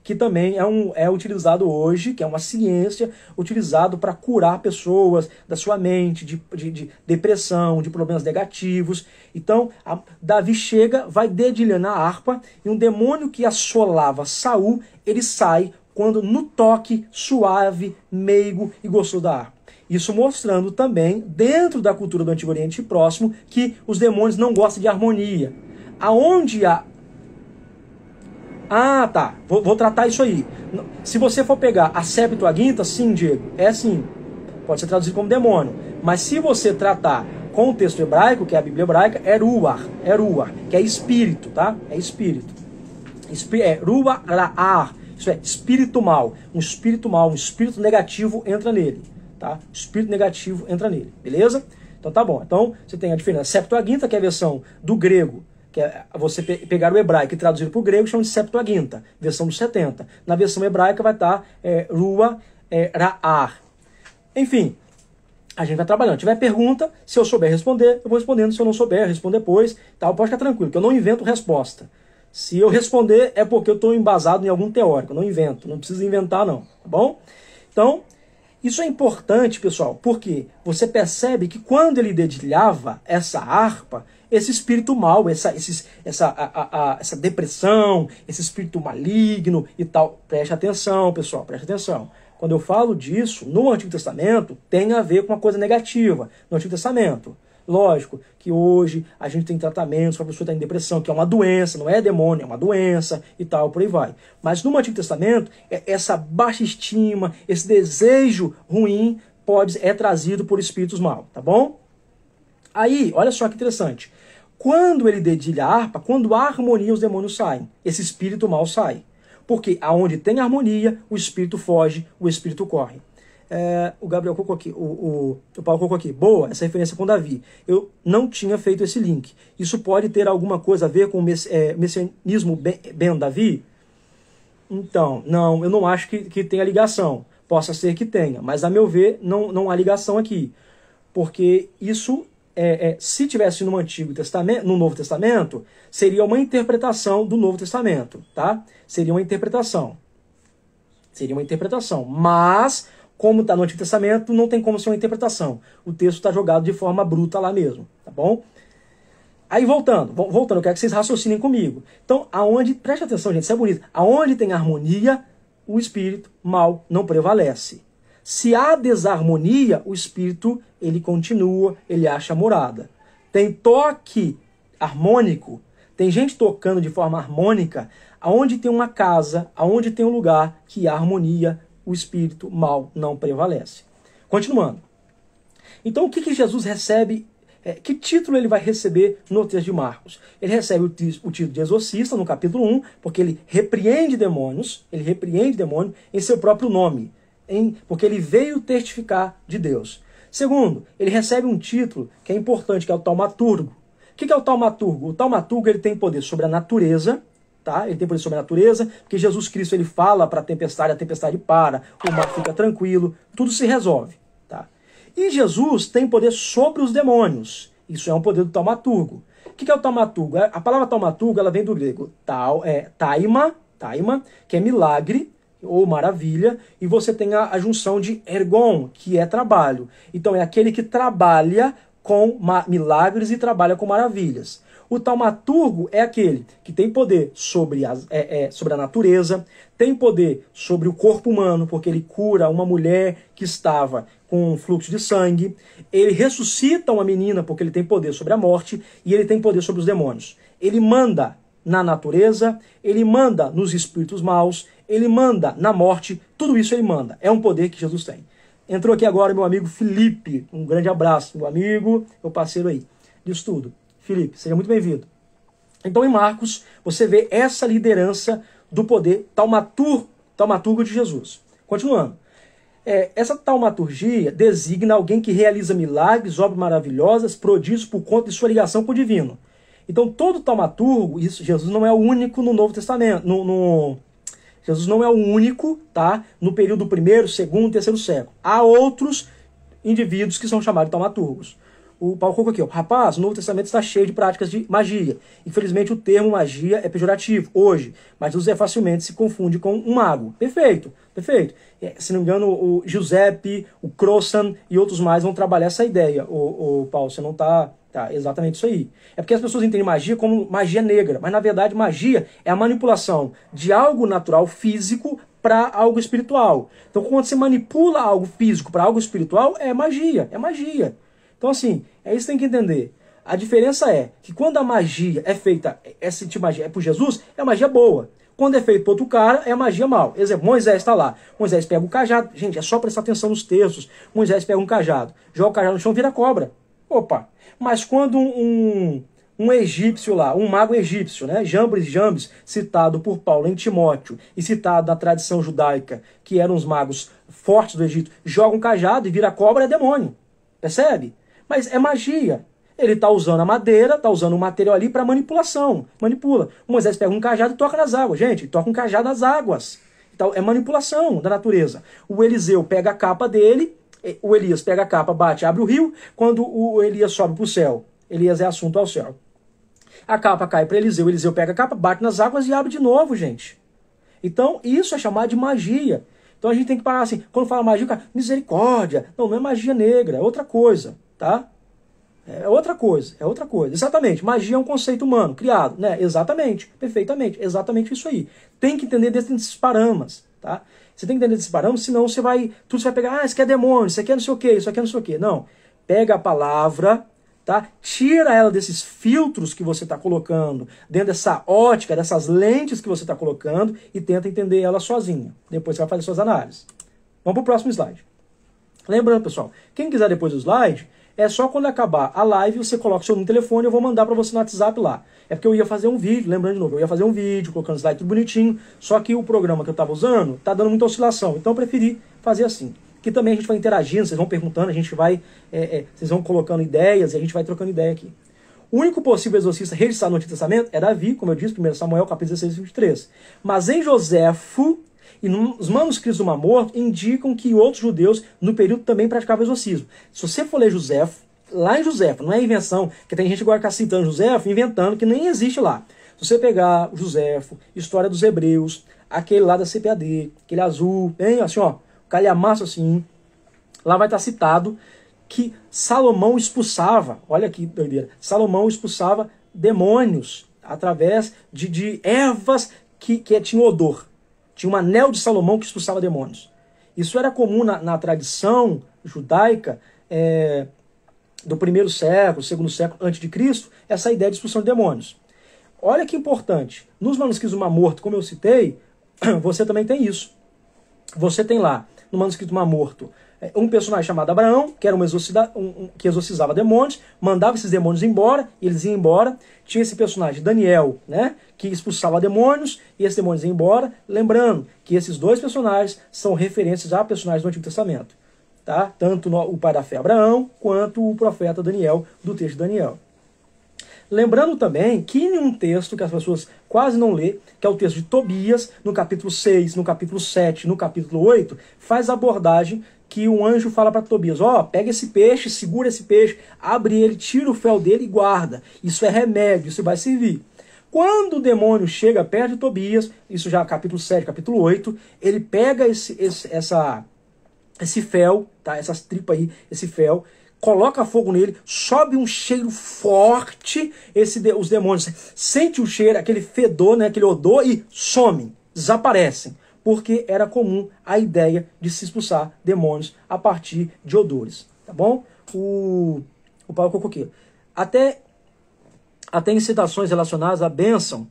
que também é utilizado hoje, que é uma ciência, utilizado para curar pessoas da sua mente, de depressão, de problemas negativos. Então, Davi chega, vai dedilhando a harpa, e um demônio que assolava Saul, ele sai quando no toque suave, meigo e gostoso da harpa. Isso mostrando também, dentro da cultura do Antigo Oriente Próximo, que os demônios não gostam de harmonia. Aonde há... tá. Vou tratar isso aí. Se você for pegar a Septuaginta, sim, Diego, é sim. Pode ser traduzido como demônio. Mas se você tratar com o texto hebraico, que é a Bíblia hebraica, é ruach, que é espírito, tá? É espírito. Ruach ra'ar, isso é espírito mal. Um espírito negativo entra nele, tá? O espírito negativo entra nele, beleza? Então tá bom. Então você tem a diferença. Septuaginta, que é a versão do grego, que é você pegar o hebraico e traduzir para o grego, chama de Septuaginta, versão dos 70. Na versão hebraica vai estar Ruach ra'ar. Enfim, a gente vai trabalhando. Se tiver pergunta, se eu souber responder, eu vou respondendo. Se eu não souber, eu respondo depois. Tá? Pode ficar tranquilo, que eu não invento resposta. Se eu responder, é porque eu estou embasado em algum teórico. Eu não invento, não preciso inventar não, tá bom? Então, isso é importante, pessoal, porque você percebe que quando ele dedilhava essa harpa, esse espírito mau, essa depressão, esse espírito maligno e tal, preste atenção, pessoal, preste atenção. Quando eu falo disso, no Antigo Testamento, tem a ver com uma coisa negativa. No Antigo Testamento, lógico que hoje a gente tem tratamentos para a pessoa estar em depressão, que é uma doença, não é demônio, é uma doença e tal, por aí vai. Mas no Antigo Testamento, essa baixa estima, esse desejo ruim é trazido por espíritos maus, tá bom? Aí, olha só que interessante. Quando ele dedilha a harpa, quando há harmonia, os demônios saem. Esse espírito mau sai. Porque aonde tem harmonia, o espírito foge, o espírito corre. O Gabriel colocou aqui, o Paulo colocou aqui, boa, essa referência com Davi. Eu não tinha feito esse link. Isso pode ter alguma coisa a ver com o messianismo Ben Davi? Então, não, eu não acho que tenha ligação. Possa ser que tenha, mas a meu ver, não há ligação aqui. Porque isso, se tivesse no Antigo Testamento, no Novo Testamento, seria uma interpretação do Novo Testamento, tá? Seria uma interpretação. Mas, como está no Antigo Testamento, não tem como ser uma interpretação. O texto está jogado de forma bruta lá mesmo, tá bom? Aí voltando, eu quero que vocês raciocinem comigo. Então, preste atenção, gente, isso é bonito. Aonde tem harmonia, o espírito mal não prevalece. Se há desarmonia, o espírito, ele continua, ele acha morada. Tem toque harmônico, tem gente tocando de forma harmônica, aonde tem uma casa, aonde tem um lugar que há harmonia, o espírito mal não prevalece. Continuando. Então, o que Jesus recebe? Que título ele vai receber no texto de Marcos? Ele recebe o título de exorcista no capítulo 1, porque ele repreende demônios em seu próprio nome, porque ele veio testificar de Deus. Segundo, ele recebe um título que é importante, que é o taumaturgo. O que é o taumaturgo? O taumaturgo ele tem poder sobre a natureza, tá? Ele tem poder sobre a natureza, porque Jesus Cristo ele fala para a tempestade para, o mar fica tranquilo, tudo se resolve. E Jesus tem poder sobre os demônios. Isso é um poder do taumaturgo. O que é o taumaturgo? A palavra taumaturgo ela vem do grego taima, que é milagre ou maravilha, e você tem a junção de ergon, que é trabalho. Então é aquele que trabalha com milagres e trabalha com maravilhas. O taumaturgo é aquele que tem poder sobre a natureza, tem poder sobre o corpo humano, porque ele cura uma mulher que estava com fluxo de sangue, ele ressuscita uma menina, porque ele tem poder sobre a morte, e ele tem poder sobre os demônios. Ele manda na natureza, ele manda nos espíritos maus, ele manda na morte, tudo isso ele manda. É um poder que Jesus tem. Entrou aqui agora meu amigo Felipe, um grande abraço, meu amigo, meu parceiro aí de estudo. Felipe, seja muito bem-vindo. Então, em Marcos, você vê essa liderança do poder taumaturgo de Jesus. Continuando. Essa taumaturgia designa alguém que realiza milagres, obras maravilhosas, prodígios por conta de sua ligação com o divino. Então, todo taumaturgo, Jesus não é o único no Novo Testamento. Jesus não é o único, tá? No período do 1º, 2º, 3º século. Há outros indivíduos que são chamados de taumaturgos. O Paulo colocou aqui, rapaz, o Novo Testamento está cheio de práticas de magia. Infelizmente o termo magia é pejorativo hoje, mas José facilmente se confunde com um mago. Perfeito. Se não me engano, o Giuseppe, o Crossan e outros mais vão trabalhar essa ideia. O Paulo, você não está exatamente isso aí. É porque as pessoas entendem magia como magia negra, mas na verdade magia é a manipulação de algo natural físico para algo espiritual. Então quando você manipula algo físico para algo espiritual, é magia. Então, assim, é isso que tem que entender. A diferença é que quando a magia é feita, esse tipo de magia é por Jesus, é magia boa. Quando é feito por outro cara, é magia mal. Exemplo, Moisés está lá. Moisés pega um cajado. Gente, é só prestar atenção nos textos. Moisés pega um cajado, joga o cajado no chão e vira cobra. Opa! Mas quando um egípcio lá, um mago egípcio, né, Jambres, citado por Paulo em Timóteo e citado na tradição judaica, que eram os magos fortes do Egito, joga um cajado e vira cobra, é demônio. Percebe? Mas é magia. Ele está usando a madeira, está usando o material ali para manipulação. Manipula. O Moisés pega um cajado e toca nas águas. Gente, toca um cajado nas águas. Então, é manipulação da natureza. O Eliseu pega a capa dele, o Elias pega a capa, bate, abre o rio. Quando o Elias sobe para o céu, Elias é assunto ao céu. A capa cai para Eliseu, Eliseu pega a capa, bate nas águas e abre de novo, gente. Então, isso é chamado de magia. Então a gente tem que parar assim, quando fala magia, cara, misericórdia. Não é magia negra, é outra coisa, tá? É outra coisa, é outra coisa. Exatamente, magia é um conceito humano, criado, né? Exatamente, perfeitamente, exatamente isso aí. Tem que entender dentro desses parâmetros, tá? Você tem que entender desses parâmetros, senão você vai pegar, isso aqui é demônio, isso aqui é não sei o quê, isso aqui é não sei o quê. Não, pega a palavra, tá? Tira ela desses filtros que você está colocando, dentro dessa ótica, dessas lentes que você está colocando e tenta entender ela sozinho. Depois você vai fazer suas análises. Vamos para o próximo slide. Lembrando, pessoal, quem quiser depois do slide, é só quando acabar a live, você coloca o seu telefone e eu vou mandar para você no WhatsApp lá. É porque eu ia fazer um vídeo, lembrando de novo, eu ia fazer um vídeo, colocando o slide tudo bonitinho, só que o programa que eu estava usando tá dando muita oscilação, então eu preferi fazer assim. Que também a gente vai interagindo, vocês vão perguntando, a gente vai, vocês vão colocando ideias e a gente vai trocando ideia aqui. O único possível exorcista registrado no Antigo Testamento é Davi, como eu disse, 1 Samuel, capítulo 16 e 23. Mas em Joséfo e nos manuscritos do Mar Morto indicam que outros judeus no período também praticavam exorcismo. Se você for ler Joséfo, lá em Joséfo, não é invenção, que tem gente agora que está citando Joséfo, inventando, que nem existe lá. Se você pegar o Joséfo, História dos Hebreus, aquele lá da CPAD, aquele azul, hein, assim, ó, calhamaço assim, lá vai estar citado que Salomão expulsava, olha que doideira, Salomão expulsava demônios através de ervas que tinham odor. Tinha um anel de Salomão que expulsava demônios. Isso era comum na tradição judaica do primeiro século, segundo século antes de Cristo, essa ideia de expulsão de demônios. Olha que importante. Nos manuscritos do Mar Morto, como eu citei, você também tem isso. Você tem lá, no manuscrito do Mar Morto, um personagem chamado Abraão, que era que exorcizava demônios, mandava esses demônios embora, e eles iam embora. Tinha esse personagem, Daniel, né, que expulsava demônios, e esses demônios iam embora. Lembrando que esses dois personagens são referências a personagens do Antigo Testamento. Tá? Tanto o pai da fé Abraão, quanto o profeta Daniel, do texto de Daniel. Lembrando também que em um texto que as pessoas quase não lê, que é o texto de Tobias, no capítulo 6, no capítulo 7, no capítulo 8, faz a abordagem que um anjo fala para Tobias, pega esse peixe, segura esse peixe, abre ele, tira o fel dele e guarda. Isso é remédio, isso vai servir. Quando o demônio chega perto de Tobias, isso já capítulo 7, capítulo 8, ele pega esse fel, tá? Essas tripas aí, esse fel, coloca fogo nele, sobe um cheiro forte, os demônios sentem o cheiro, aquele fedor, né, aquele odor e somem, desaparecem, porque era comum a ideia de se expulsar demônios a partir de odores, tá bom? O Paulo colocou aqui, até em citações relacionadas à bênção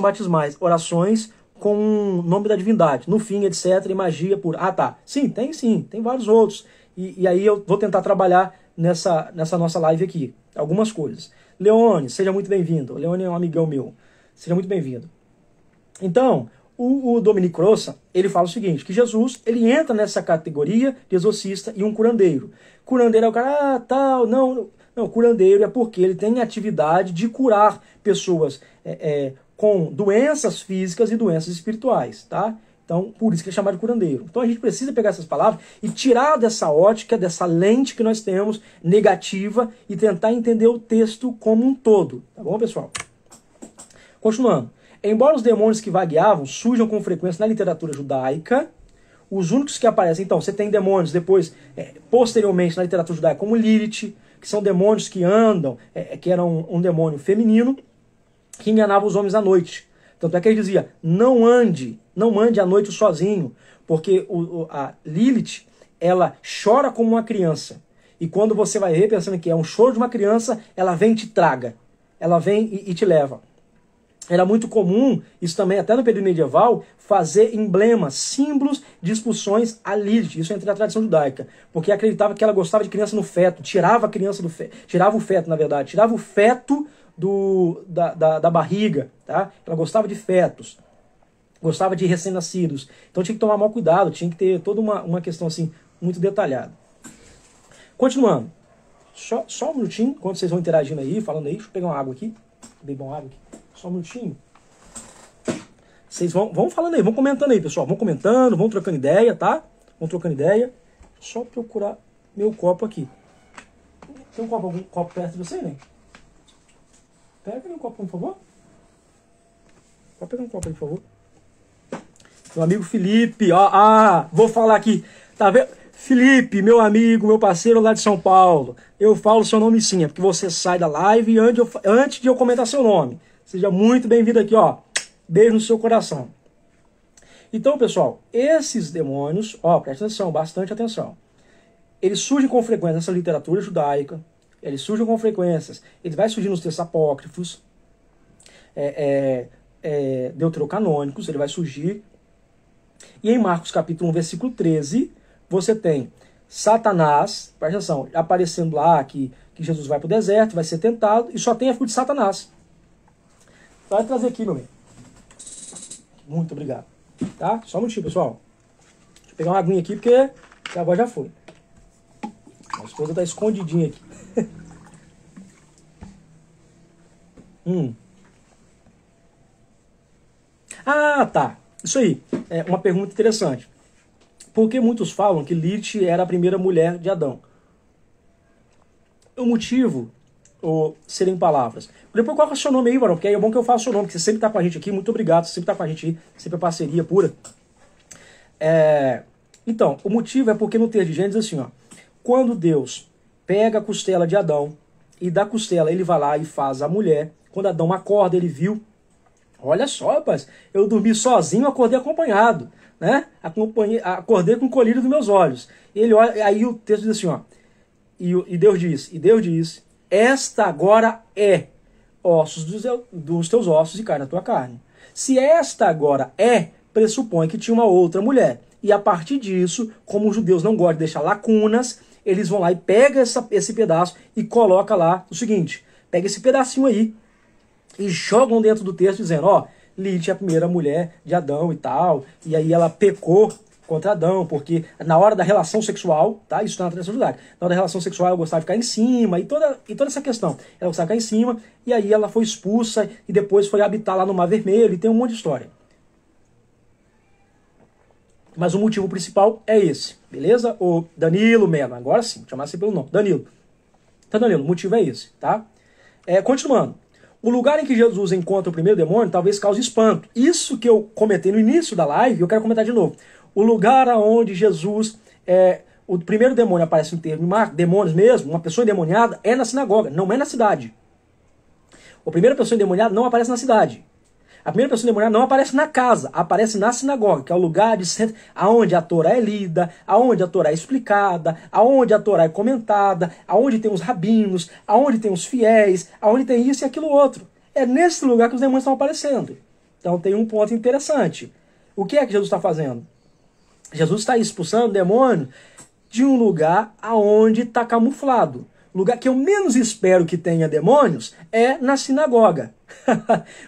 batismais, orações com o nome da divindade, no fim, etc, e magia por... tá, sim, tem vários outros, e aí eu vou tentar trabalhar nessa nossa live aqui, algumas coisas. Leone, seja muito bem-vindo. Leone é um amigão meu. Seja muito bem-vindo. Então, o Dominique Rossa, ele fala o seguinte, que Jesus, ele entra nessa categoria de exorcista e um curandeiro. Curandeiro é o cara, tal, não, curandeiro é porque ele tem atividade de curar pessoas com doenças físicas e doenças espirituais, tá? Então, por isso que é chamado de curandeiro. Então a gente precisa pegar essas palavras e tirar dessa ótica, dessa lente que nós temos, negativa, e tentar entender o texto como um todo. Tá bom, pessoal? Continuando. Embora os demônios que vagueavam surjam com frequência na literatura judaica, os únicos que aparecem... Então, você tem demônios depois, posteriormente, na literatura judaica, como Lilith, que são demônios que andam, que eram um demônio feminino, que enganava os homens à noite. Tanto é que ele dizia, não ande à noite sozinho, porque a Lilith, ela chora como uma criança. E quando você vai ver, pensando que é um choro de uma criança, ela vem e te traga. Ela vem e te leva. Era muito comum, isso também até no período medieval, fazer emblemas, símbolos de expulsões a Lilith. Isso entre a tradição judaica. Porque acreditava que ela gostava de criança no feto, tirava a criança do feto, tirava o feto, na verdade, tirava o feto da barriga, tá? Ela gostava de fetos, gostava de recém-nascidos. Então tinha que tomar maior cuidado, tinha que ter toda uma questão assim, muito detalhada. Continuando. Só um minutinho, enquanto vocês vão interagindo aí, falando aí. Deixa eu pegar uma água aqui. Beber uma água aqui. Só um minutinho. Vocês vão falando aí, vão comentando aí, pessoal. Vão comentando, vão trocando ideia, tá? Vão trocando ideia. Só procurar meu copo aqui. Tem algum copo perto de você, né? Pega aí um copo, por favor. Pode pegar um copo aí, por favor. Meu amigo Felipe, ó, vou falar aqui, tá vendo? Felipe, meu amigo, meu parceiro lá de São Paulo, eu falo seu nome sim, é porque você sai da live antes de eu comentar seu nome. Seja muito bem-vindo aqui, ó. Beijo no seu coração. Então, pessoal, esses demônios, ó, presta atenção, bastante atenção. Eles surgem com frequência nessa literatura judaica, eles surgem com frequências, eles vai surgir nos textos apócrifos, deuterocanônicos, ele vai surgir. E em Marcos capítulo 1, versículo 13, você tem Satanás, presta atenção, aparecendo lá que Jesus vai para o deserto, vai ser tentado, e só tem a figura de Satanás. Vai trazer aqui, meu bem. Muito obrigado. Tá? Só um minutinho, pessoal. Deixa eu pegar uma aguinha aqui, porque a voz já foi. A esposa tá escondidinha aqui. Ah, tá. Isso aí. É uma pergunta interessante. Por que muitos falam que Lilith era a primeira mulher de Adão? O motivo, ou serem palavras. Depois qual é o seu nome aí, Varão? Porque aí é bom que eu faça o seu nome, porque você sempre tá com a gente aqui. Muito obrigado, você sempre tá com a gente aí. Sempre é parceria pura. Então, o motivo é porque no texto de Gênesis assim, ó. Quando Deus pega a costela de Adão e da costela ele vai lá e faz a mulher. Quando Adão acorda, ele viu. Olha só, rapaz, eu dormi sozinho, acordei acompanhado, né? Acordei com o colírio dos meus olhos. Ele olha, aí o texto diz assim, ó. E Deus disse, esta agora é ossos dos teus ossos e carne da tua carne. Se esta agora pressupõe que tinha uma outra mulher. E a partir disso, como os judeus não gostam de deixar lacunas, eles vão lá e pegam esse pedaço e colocam lá o seguinte, pega esse pedacinho aí e jogam dentro do texto dizendo, ó, Lilith é a primeira mulher de Adão e tal, e aí ela pecou contra Adão, porque na hora da relação sexual, tá? Isso está na tradição judaica. Na hora da relação sexual ela gostava de ficar em cima, e toda essa questão. Ela gostava de ficar em cima, e aí ela foi expulsa, e depois foi habitar lá no Mar Vermelho, e tem um monte de história. Mas o motivo principal é esse, beleza? O Danilo Melo, agora sim, vou chamar você pelo nome, Danilo. Então, Danilo, o motivo é esse, tá? Continuando. O lugar em que Jesus encontra o primeiro demônio talvez cause espanto. Isso que eu comentei no início da live, eu quero comentar de novo. O lugar onde Jesus, o primeiro demônio aparece em termos de demônios mesmo, uma pessoa endemoniada, é na sinagoga, não é na cidade. A primeira pessoa endemoniada não aparece na cidade. A primeira pessoa endemoniada não aparece na casa, aparece na sinagoga, que é o lugar de centro, aonde a Torá é lida, aonde a Torá é explicada, aonde a Torá é comentada, aonde tem os rabinos, aonde tem os fiéis, aonde tem isso e aquilo outro. É nesse lugar que os demônios estão aparecendo. Então tem um ponto interessante. O que é que Jesus está fazendo? Jesus está expulsando o demônio de um lugar aonde está camuflado. O lugar que eu menos espero que tenha demônios é na sinagoga.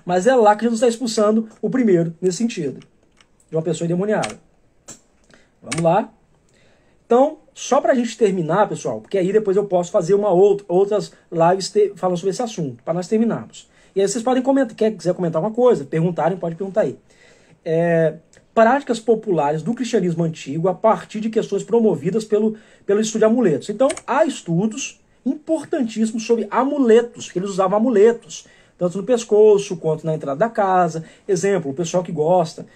Mas é lá que Jesus está expulsando o primeiro, nesse sentido, de uma pessoa endemoniada. Vamos lá. Então, só para a gente terminar, pessoal, porque aí depois eu posso fazer outras lives falando sobre esse assunto, para nós terminarmos. E aí vocês podem comentar, quiser comentar alguma coisa, perguntarem, pode perguntar aí. Práticas populares do cristianismo antigo a partir de questões promovidas pelo estudo de amuletos. Então, há estudos importantíssimos sobre amuletos, porque eles usavam amuletos, tanto no pescoço quanto na entrada da casa. Exemplo, o pessoal que gosta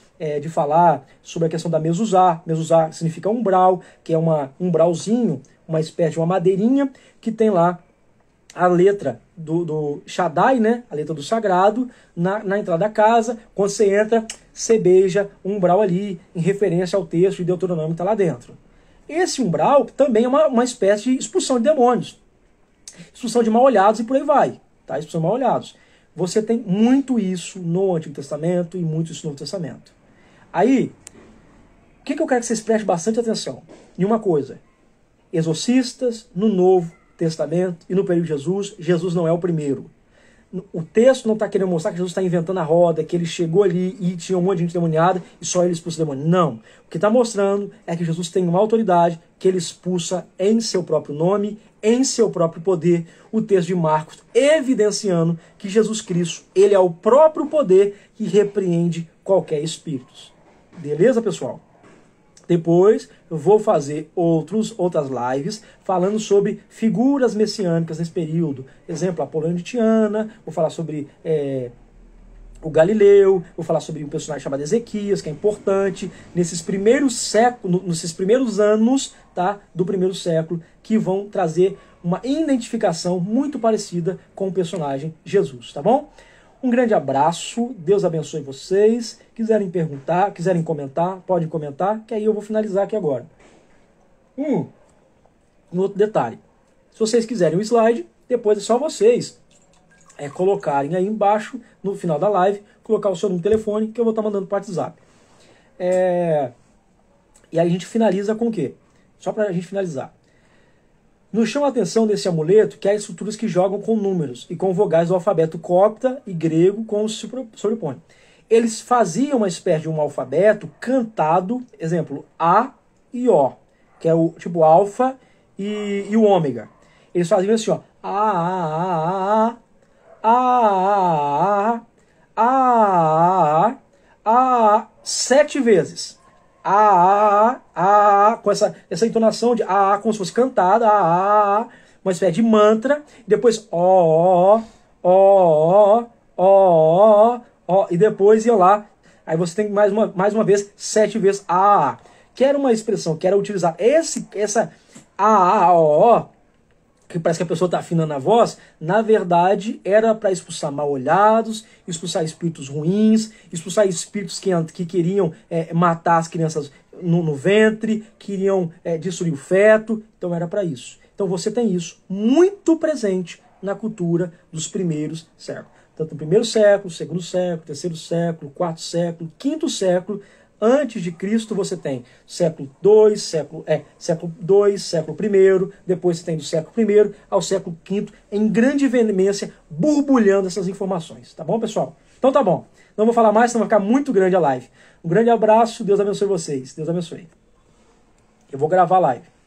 de falar sobre a questão da mezuzá. Mezuzá significa umbral, que é um umbralzinho, uma espécie de uma madeirinha, que tem lá a letra do Shaddai, né? A letra do sagrado, na entrada da casa. Quando você entra, você beija um umbral ali, em referência ao texto de Deuteronômio que está lá dentro. Esse umbral também é uma espécie de expulsão de demônios. Expulsão de mal-olhados e por aí vai. Tá? Expulsão de mal-olhados. Você tem muito isso no Antigo Testamento e muito isso no Novo Testamento. Aí, o que eu quero que vocês prestem bastante atenção? Em uma coisa. Exorcistas no Novo Testamento e no período de Jesus, Jesus não é o primeiro. O texto não está querendo mostrar que Jesus está inventando a roda, que ele chegou ali e tinha um monte de gente demoniada e só ele expulsa o demônio. Não. O que está mostrando é que Jesus tem uma autoridade que ele expulsa em seu próprio nome, em seu próprio poder. O texto de Marcos evidenciando que Jesus Cristo, ele é o próprio poder que repreende qualquer espírito. Beleza, pessoal? Depois eu vou fazer outras lives falando sobre figuras messiânicas nesse período. Exemplo, Apolônio de Tiana, vou falar sobre o Galileu, vou falar sobre um personagem chamado Ezequias, que é importante, nesses primeiros séculos, nesses primeiros anos, tá, do primeiro século, que vão trazer uma identificação muito parecida com o personagem Jesus, tá bom? Um grande abraço, Deus abençoe vocês. Quiserem perguntar, quiserem comentar, podem comentar, que aí eu vou finalizar aqui agora. Um outro detalhe, se vocês quiserem o slide, depois é só vocês colocarem aí embaixo, no final da live, colocar o seu número de telefone, que eu vou estar mandando para o WhatsApp. E aí a gente finaliza com o quê? Só para a gente finalizar. Nos chama a atenção desse amuleto que há estruturas que jogam com números e com vogais do alfabeto copta e grego com o sobrepõe. Eles faziam uma espécie de um alfabeto cantado, exemplo, A e O, que é o tipo alfa e o ômega. Eles faziam assim, ó, A, 7 vezes. Com essa entonação de como se fosse cantada, uma espécie de mantra, depois e depois ia lá, aí você tem mais uma vez 7 vezes que era uma expressão que era utilizar essa que parece que a pessoa está afinando a voz, na verdade era para expulsar mal-olhados, expulsar espíritos ruins, expulsar espíritos que queriam matar as crianças no ventre, queriam destruir o feto, então era para isso. Então você tem isso muito presente na cultura dos primeiros séculos. Tanto no primeiro século, segundo século, terceiro século, quarto século, quinto século, antes de Cristo você tem século II, século I, depois você tem do século I ao século V, em grande veemência, borbulhando essas informações. Tá bom, pessoal? Então tá bom. Não vou falar mais, senão vai ficar muito grande a live. Um grande abraço, Deus abençoe vocês. Deus abençoe. Eu vou gravar a live.